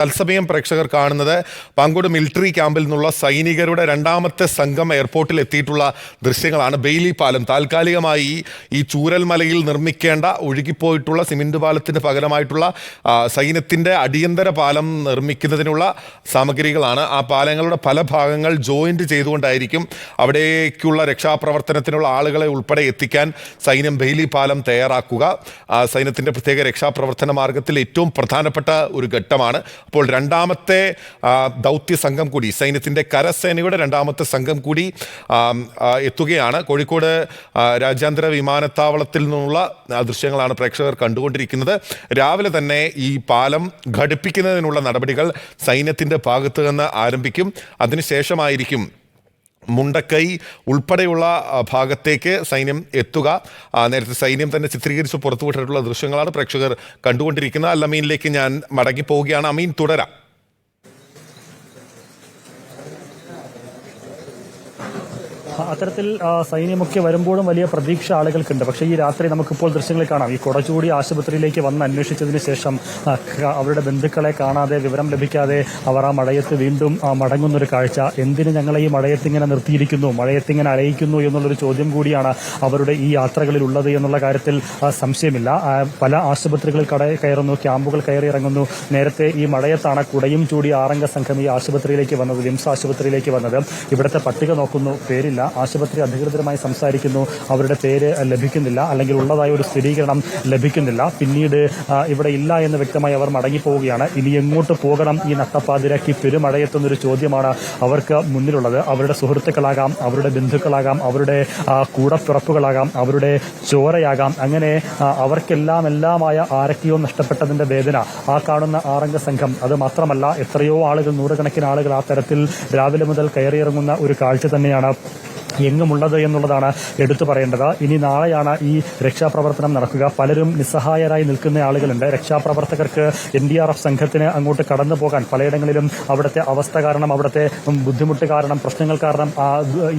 തത്സമയം പ്രേക്ഷകർ കാണുന്നത് പാങ്കോട് മിലിറ്ററി ക്യാമ്പിൽ നിന്നുള്ള സൈനികരുടെ രണ്ടാമത്തെ സംഘം എയർപോർട്ടിൽ എത്തിയിട്ടുള്ള ദൃശ്യങ്ങളാണ്. ബെയിലി പാലം താൽക്കാലികമായി ഈ ചൂരൽമലയിൽ നിർമ്മിക്കേണ്ട ഒഴുകിപ്പോയിട്ടുള്ള സിമന്റ് പാലത്തിന് പകരമായിട്ടുള്ള സൈന്യത്തിൻ്റെ അടിയന്തര പാലം നിർമ്മിക്കുന്നതിനുള്ള സാമഗ്രികളാണ്. ആ പാലങ്ങളുടെ പല ഭാഗങ്ങൾ ജോയിന്റ് ചെയ്തുകൊണ്ടായിരിക്കും അവിടേക്കുള്ള രക്ഷാപ്രവർത്തനത്തിനുള്ള ആളുകളെ ഉൾപ്പെടെ എത്തിക്കാൻ സൈന്യം ബെയിലി പാലം തയ്യാറാക്കുക. സൈന്യത്തിൻ്റെ പ്രത്യേക രക്ഷാപ്രവർത്തന മാർഗത്തിൽ ഏറ്റവും പ്രധാനപ്പെട്ട ഒരു ഘട്ടമാണ്. അപ്പോൾ രണ്ടാമത്തെ ദൗത്യ സംഘം കൂടി, സൈന്യത്തിൻ്റെ കരസേനയുടെ രണ്ടാമത്തെ സംഘം കൂടി എത്തുകയാണ്. കോഴിക്കോട് രാജ്യാന്തര വിമാനത്താവളത്തിൽ നിന്നുള്ള ദൃശ്യങ്ങളാണ് പ്രേക്ഷകർ കണ്ടുകൊണ്ടിരിക്കുന്നത്. രാവിലെ തന്നെ ഈ പാലം ഘടിപ്പിക്കുന്നതിനുള്ള നടപടികൾ സൈന്യത്തിൻ്റെ ഭാഗത്ത് നിന്ന് ആരംഭിക്കും. അതിനുശേഷമായിരിക്കും മുണ്ടക്കൈ ഉൾപ്പെടെയുള്ള ഭാഗത്തേക്ക് സൈന്യം എത്തുക. നേരത്തെ സൈന്യം തന്നെ ചിത്രീകരിച്ച് പുറത്തുവിട്ടിട്ടുള്ള ദൃശ്യങ്ങളാണ് പ്രേക്ഷകർ കണ്ടുകൊണ്ടിരിക്കുന്നത്. അൽ അമീനിലേക്ക് ഞാൻ മടങ്ങിപ്പോവുകയാണ്. അമീൻ, തുടരാം. അത്തരത്തിൽ സൈന്യമൊക്കെ വരുമ്പോഴും വലിയ പ്രതീക്ഷ ആളുകൾക്കുണ്ട്. പക്ഷേ ഈ രാത്രി നമുക്കിപ്പോൾ ദൃശ്യങ്ങളിൽ കാണാം. ഈ കൊടചൂടി ആശുപത്രിയിലേക്ക് വന്ന് അന്വേഷിച്ചതിന് ശേഷം അവരുടെ ബന്ധുക്കളെ കാണാതെ, വിവരം ലഭിക്കാതെ അവർ ആ മഴയത്ത് വീണ്ടും മടങ്ങുന്നൊരു കാഴ്ച. എന്തിന് ഞങ്ങളെ ഈ മഴയത്തിങ്ങനെ നിർത്തിയിരിക്കുന്നു, മഴയത്തിങ്ങനെ അലയിക്കുന്നു എന്നുള്ളൊരു ചോദ്യം കൂടിയാണ് അവരുടെ ഈ യാത്രകളിൽ ഉള്ളത് എന്നുള്ള കാര്യത്തിൽ സംശയമില്ല. പല ആശുപത്രികളിൽ കയറുന്നു, ക്യാമ്പുകൾ കയറി ഇറങ്ങുന്നു. നേരത്തെ ഈ മഴയത്താണ് കുടയും ചൂടി 6 സംഘം ഈ ആശുപത്രിയിലേക്ക് വന്നത്, വിംസ് ആശുപത്രിയിലേക്ക് വന്നത്. ഇവിടുത്തെ പട്ടിക നോക്കുന്നു, പേരില്ല. ആശുപത്രി അധികൃതരുമായി സംസാരിക്കുന്നു, അവരുടെ പേര് ലഭിക്കുന്നില്ല, അല്ലെങ്കിൽ ഉള്ളതായ ഒരു സ്ഥിരീകരണം ലഭിക്കുന്നില്ല. പിന്നീട് ഇവിടെ ഇല്ല എന്ന് വ്യക്തമായി അവർ മടങ്ങിപ്പോവുകയാണ്. ഇനി എങ്ങോട്ട് പോകണം ഈ നട്ടപ്പാതിരാക്കി പെരുമഴയെത്തുന്നൊരു ചോദ്യമാണ് അവർക്ക് മുന്നിലുള്ളത്. അവരുടെ സുഹൃത്തുക്കളാകാം, അവരുടെ ബന്ധുക്കളാകാം, അവരുടെ കൂടപ്പിറപ്പുകളാകാം, അവരുടെ ചോരയാകാം. അങ്ങനെ എല്ലാമായ ആരൊക്കെയോ നഷ്ടപ്പെട്ടതിന്റെ വേദന ആ കാണുന്ന 6 സംഘം. അത് മാത്രമല്ല, എത്രയോ ആളുകൾ, നൂറുകണക്കിന് ആളുകൾ ആ തരത്തിൽ രാവിലെ മുതൽ കയറിയിറങ്ങുന്ന ഒരു കാഴ്ച തന്നെയാണ് എങ്ങുമുള്ളത് എന്നുള്ളതാണ് എടുത്തു പറയേണ്ടത്. ഇനി നാളെയാണ് ഈ രക്ഷാപ്രവർത്തനം നടക്കുക. പലരും നിസ്സഹായരായി നിൽക്കുന്ന ആളുകളുണ്ട്. രക്ഷാപ്രവർത്തകർക്ക് NDRF സംഘത്തിന് അങ്ങോട്ട് കടന്നു പോകാൻ പലയിടങ്ങളിലും അവിടുത്തെ അവസ്ഥ കാരണം, അവിടുത്തെ ബുദ്ധിമുട്ട് കാരണം, പ്രശ്നങ്ങൾ കാരണം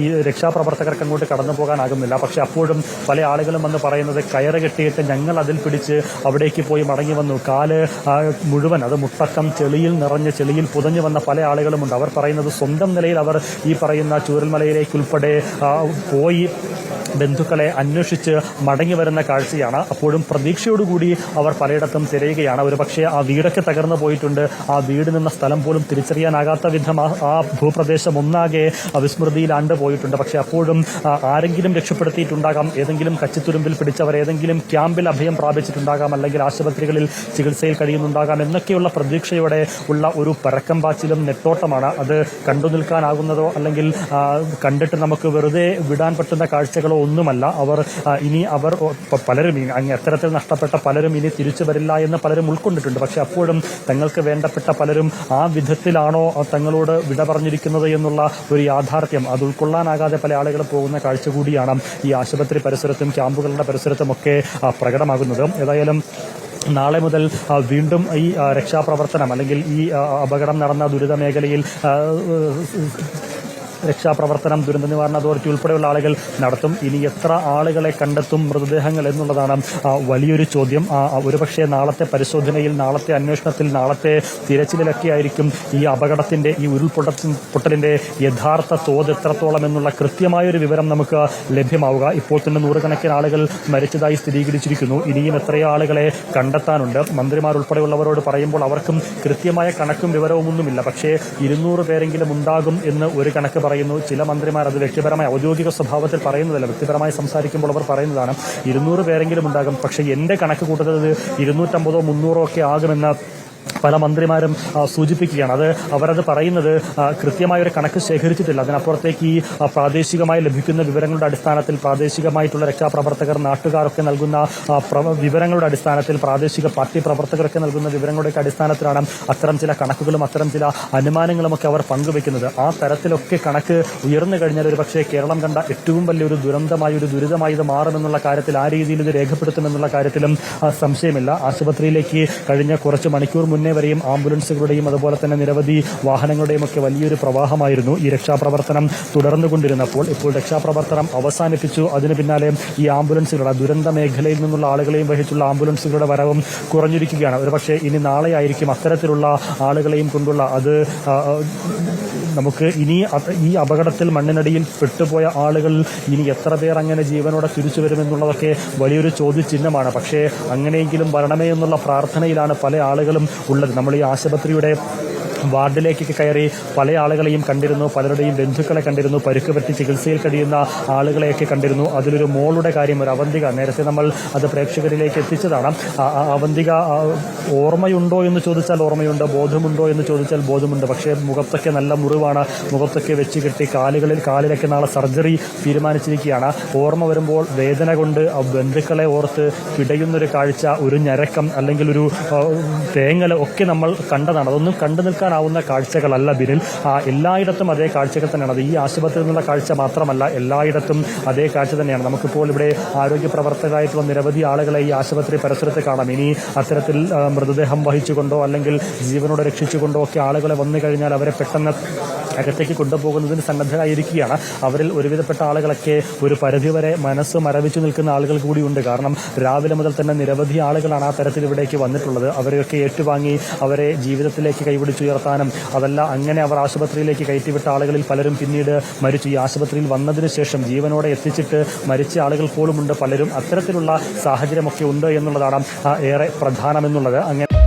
ഈ രക്ഷാപ്രവർത്തകർക്ക് അങ്ങോട്ട് കടന്നു പോകാനാകുന്നില്ല. പക്ഷെ അപ്പോഴും പല ആളുകളും വന്ന് പറയുന്നത്, കയറ് കെട്ടിയിട്ട് ഞങ്ങൾ അതിൽ പിടിച്ച് അവിടേക്ക് പോയി മടങ്ങി വന്നു. കാല് മുഴുവൻ, അത് മുട്ടക്കം ചെളിയിൽ നിറഞ്ഞ് ചെളിയിൽ പുതഞ്ഞു വന്ന പല ആളുകളുമുണ്ട്. അവർ പറയുന്നത് സ്വന്തം നിലയിൽ അവർ ഈ പറയുന്ന ചൂരൽമലയിലേക്കുൾപ്പെടെ പോയി ബന്ധുക്കളെ അന്വേഷിച്ച് മടങ്ങി വരുന്ന കാഴ്ചയാണ്. അപ്പോഴും പ്രതീക്ഷയോടുകൂടി അവർ പലയിടത്തും തിരയുകയാണ്. ഒരുപക്ഷെ ആ വീടൊക്കെ തകർന്നു പോയിട്ടുണ്ട്. ആ വീട് നിന്ന സ്ഥലം പോലും തിരിച്ചറിയാനാകാത്ത വിധം ആ ഭൂപ്രദേശം ഒന്നാകെ വിസ്മൃതിയിലാണ്ട് പോയിട്ടുണ്ട്. പക്ഷെ അപ്പോഴും ആരെങ്കിലും രക്ഷപ്പെടുത്തിയിട്ടുണ്ടാകാം. ഏതെങ്കിലും കച്ചിത്തുരുമ്പിൽ പിടിച്ചവർ ഏതെങ്കിലും ക്യാമ്പിൽ അഭയം പ്രാപിച്ചിട്ടുണ്ടാകാം, അല്ലെങ്കിൽ ആശുപത്രികളിൽ ചികിത്സയിൽ കഴിയുന്നുണ്ടാകാം എന്നൊക്കെയുള്ള പ്രതീക്ഷയോടെ ഉള്ള ഒരു പരക്കം പാച്ചിലും നെട്ടോട്ടമാണ്. അത് കണ്ടു നിൽക്കാനാകുന്നതോ അല്ലെങ്കിൽ കണ്ടിട്ട് നമുക്ക് വെറുതെ വിടാൻ പറ്റുന്ന കാഴ്ചകളോ ഒന്നുമല്ല. അവർ പലരും അത്തരത്തിൽ നഷ്ടപ്പെട്ട പലരും ഇനി തിരിച്ചു വരില്ല എന്ന് പലരും ഉൾക്കൊണ്ടിട്ടുണ്ട്. പക്ഷെ അപ്പോഴും തങ്ങൾക്ക് വേണ്ടപ്പെട്ട പലരും ആ വിധത്തിലാണോ തങ്ങളോട് വിട പറഞ്ഞിരിക്കുന്നത് എന്നുള്ള ഒരു യാഥാർത്ഥ്യം അത് ഉൾക്കൊള്ളാനാകാതെ പല ആളുകൾ പോകുന്ന കാഴ്ച കൂടിയാണ് ഈ ആശുപത്രി പരിസരത്തും ക്യാമ്പുകളുടെ പരിസരത്തുമൊക്കെ പ്രകടമാകുന്നത്. ഏതായാലും നാളെ മുതൽ വീണ്ടും ഈ രക്ഷാപ്രവർത്തനം, അല്ലെങ്കിൽ ഈ അപകടം നടന്ന ദുരിത മേഖലയിൽ രക്ഷാപ്രവർത്തനം ദുരന്ത നിവാരണ അതോറിറ്റി ഉൾപ്പെടെയുള്ള ആളുകൾ നടത്തും. ഇനി എത്ര ആളുകളെ കണ്ടെത്തും മൃതദേഹങ്ങൾ എന്നുള്ളതാണ് വലിയൊരു ചോദ്യം. ഒരുപക്ഷെ നാളത്തെ പരിശോധനയിൽ, നാളത്തെ അന്വേഷണത്തിൽ, നാളത്തെ തിരച്ചിലൊക്കെ ആയിരിക്കും ഈ അപകടത്തിന്റെ, ഈ ഉരുൾപൊട്ടലിന്റെ യഥാർത്ഥ തോത് എത്രത്തോളം എന്നുള്ള കൃത്യമായൊരു വിവരം നമുക്ക് ലഭ്യമാവുക. ഇപ്പോൾ തന്നെ നൂറുകണക്കിന് ആളുകൾ മരിച്ചതായി സ്ഥിരീകരിച്ചിരിക്കുന്നു. ഇനിയും എത്രയോ ആളുകളെ കണ്ടെത്താനുണ്ട്. മന്ത്രിമാർ ഉൾപ്പെടെയുള്ളവരോട് പറയുമ്പോൾ അവർക്കും കൃത്യമായ കണക്കും വിവരവുമൊന്നുമില്ല. പക്ഷേ 200 പേരെങ്കിലും ഉണ്ടാകും എന്ന് ഒരു കണക്ക് പറയുന്നു. ചില മന്ത്രിമാർ അത് വ്യക്തിപരമായ ഔദ്യോഗിക സ്വഭാവത്തിൽ പറയുന്നതല്ല, വ്യക്തിപരമായി സംസാരിക്കുമ്പോൾ അവർ പറയുന്നതാണ് 200 പേരെങ്കിലും ഉണ്ടാകും. പക്ഷേ എന്റെ കണക്ക് കൂട്ടുന്നത് 250 300 ഒക്കെ ആകുമെന്ന് പല മന്ത്രിമാരും സൂചിപ്പിക്കുകയാണ്. അവരത് പറയുന്നത് കൃത്യമായൊരു കണക്ക് ശേഖരിച്ചിട്ടില്ല. അതിനപ്പുറത്തേക്ക് ഈ പ്രാദേശികമായി ലഭിക്കുന്ന വിവരങ്ങളുടെ അടിസ്ഥാനത്തിൽ, പ്രാദേശികമായിട്ടുള്ള രക്ഷാപ്രവർത്തകർ, നാട്ടുകാരൊക്കെ നൽകുന്ന വിവരങ്ങളുടെ അടിസ്ഥാനത്തിൽ, പ്രാദേശിക പാർട്ടി പ്രവർത്തകരൊക്കെ നൽകുന്ന വിവരങ്ങളുടെ അടിസ്ഥാനത്തിലാണ് അത്തരം ചില കണക്കുകളും അത്തരം ചില അനുമാനങ്ങളുമൊക്കെ അവർ പങ്കുവെക്കുന്നത്. ആ തരത്തിലൊക്കെ കണക്ക് ഉയർന്നു കഴിഞ്ഞാൽ ഒരുപക്ഷെ കേരളം കണ്ട ഏറ്റവും വലിയൊരു ദുരിതമായി ഇത് മാറുമെന്നുള്ള കാര്യത്തിൽ, ആ രീതിയിൽ ഇത് രേഖപ്പെടുത്തുമെന്നുള്ള കാര്യത്തിലും സംശയമില്ല. ആശുപത്രിയിലേക്ക് കഴിഞ്ഞ കുറച്ച് മണിക്കൂർ മുന്നേ മുന്നേ വരെയും ആംബുലൻസുകളുടെയും അതുപോലെ തന്നെ നിരവധി വാഹനങ്ങളുടെയും ഒക്കെ വലിയൊരു പ്രവാഹമായിരുന്നു ഈ രക്ഷാപ്രവർത്തനം തുടർന്നുകൊണ്ടിരുന്നപ്പോൾ. ഇപ്പോൾ രക്ഷാപ്രവർത്തനം അവസാനിപ്പിച്ചു. അതിന് പിന്നാലെ ഈ ആംബുലൻസുകളുടെ ദുരന്ത മേഖലയിൽ നിന്നുള്ള ആളുകളെയും വഹിച്ചുള്ള ആംബുലൻസുകളുടെ വരവും കുറഞ്ഞിരിക്കുകയാണ്. ഒരുപക്ഷെ ഇനി നാളെയായിരിക്കും അത്തരത്തിലുള്ള ആളുകളെയും കൊണ്ടുള്ള അത് നമുക്ക് ഇനി ഈ അപകടത്തിൽ മണ്ണിനടിയിൽ പെട്ടുപോയ ആളുകൾ ഇനി എത്ര പേർ അങ്ങനെ ജീവനോടെ തിരിച്ചു വരുമെന്നുള്ളതൊക്കെ വലിയൊരു ചോദ്യചിഹ്നമാണ്. പക്ഷേ അങ്ങനെയെങ്കിലും വരണമേ എന്നുള്ള പ്രാർത്ഥനയിലാണ് പല ആളുകളും ഉള്ളത്. നമ്മൾ ഈ ആശുപത്രിയുടെ വാർഡിലേക്കൊക്കെ കയറി പല ആളുകളെയും കണ്ടിരുന്നു, പലരുടെയും ബന്ധുക്കളെ കണ്ടിരുന്നു, പരുക്ക് പറ്റി ചികിത്സയിൽ കഴിയുന്ന ആളുകളെയൊക്കെ കണ്ടിരുന്നു. അതിലൊരു മോളുടെ കാര്യം, ഒരു അവന്തിക, നേരത്തെ നമ്മൾ അത് പ്രേക്ഷകരിലേക്ക് എത്തിച്ചതാണ്. അവന്തിക ഓർമ്മയുണ്ടോ എന്ന് ചോദിച്ചാൽ ഓർമ്മയുണ്ട്, ബോധമുണ്ടോ എന്ന് ചോദിച്ചാൽ ബോധമുണ്ട്. പക്ഷേ മുഖത്തൊക്കെ നല്ല മുറിവാണ്, മുഖത്തൊക്കെ വെച്ച് കെട്ടി, കാലിലൊക്കെ നാളെ സർജറി തീരുമാനിച്ചിരിക്കുകയാണ്. ഓർമ്മ വരുമ്പോൾ വേദന കൊണ്ട് ബന്ധുക്കളെ ഓർത്ത് പിടയുന്നൊരു കാഴ്ച, ഒരു ഞരക്കം അല്ലെങ്കിൽ ഒരു തേങ്ങൽ ഒക്കെ നമ്മൾ കണ്ടതാണ്. അതൊന്നും കണ്ടു നിൽക്കാൻ ാവുന്ന കാഴ്ചകളല്ല ബിനിൽ. എല്ലായിടത്തും അതേ കാഴ്ചകൾ തന്നെയാണ്. അത് ഈ ആശുപത്രിയിൽ നിന്നുള്ള കാഴ്ച മാത്രമല്ല, എല്ലായിടത്തും അതേ കാഴ്ച തന്നെയാണ്. നമുക്കിപ്പോൾ ഇവിടെ ആരോഗ്യ പ്രവർത്തകരായിട്ടുള്ള നിരവധി ആളുകളെ ഈ ആശുപത്രി പരിസരത്ത് കാണാം. ഇനി അത്തരത്തിൽ മൃതദേഹം വഹിച്ചുകൊണ്ടോ അല്ലെങ്കിൽ ജീവനോടെ രക്ഷിച്ചുകൊണ്ടോ ഒക്കെ ആളുകളെ വന്നു കഴിഞ്ഞാൽ അവരെ പെട്ടെന്ന് അകത്തേക്ക് കൊണ്ടുപോകുന്നതിന് സന്നദ്ധരായിരിക്കുകയാണ്. അവരിൽ ഒരുവിധപ്പെട്ട ആളുകളൊക്കെ ഒരു പരിധിവരെ മനസ്സ് മരവിച്ചു നിൽക്കുന്ന ആളുകൾ കൂടിയുണ്ട്. കാരണം രാവിലെ മുതൽ തന്നെ നിരവധി ആളുകളാണ് ആ തരത്തിൽ ഇവിടേക്ക് വന്നിട്ടുള്ളത്. അവരെയൊക്കെ ഏറ്റുവാങ്ങി അവരെ ജീവിതത്തിലേക്ക് കൈപിടിച്ചുയർത്താനും അതല്ല അങ്ങനെ അവർ ആശുപത്രിയിലേക്ക് കയറ്റിവിട്ട ആളുകളിൽ പലരും പിന്നീട് മരിച്ചു. ഈ ആശുപത്രിയിൽ വന്നതിന് ശേഷം ജീവനോടെ എത്തിച്ചിട്ട് മരിച്ച ആളുകൾ പോലുമുണ്ട് പലരും. അത്തരത്തിലുള്ള സാഹചര്യമൊക്കെ ഉണ്ട് എന്നുള്ളതാണ് ഏറെ പ്രധാനമെന്നുള്ളത്. അങ്ങനെ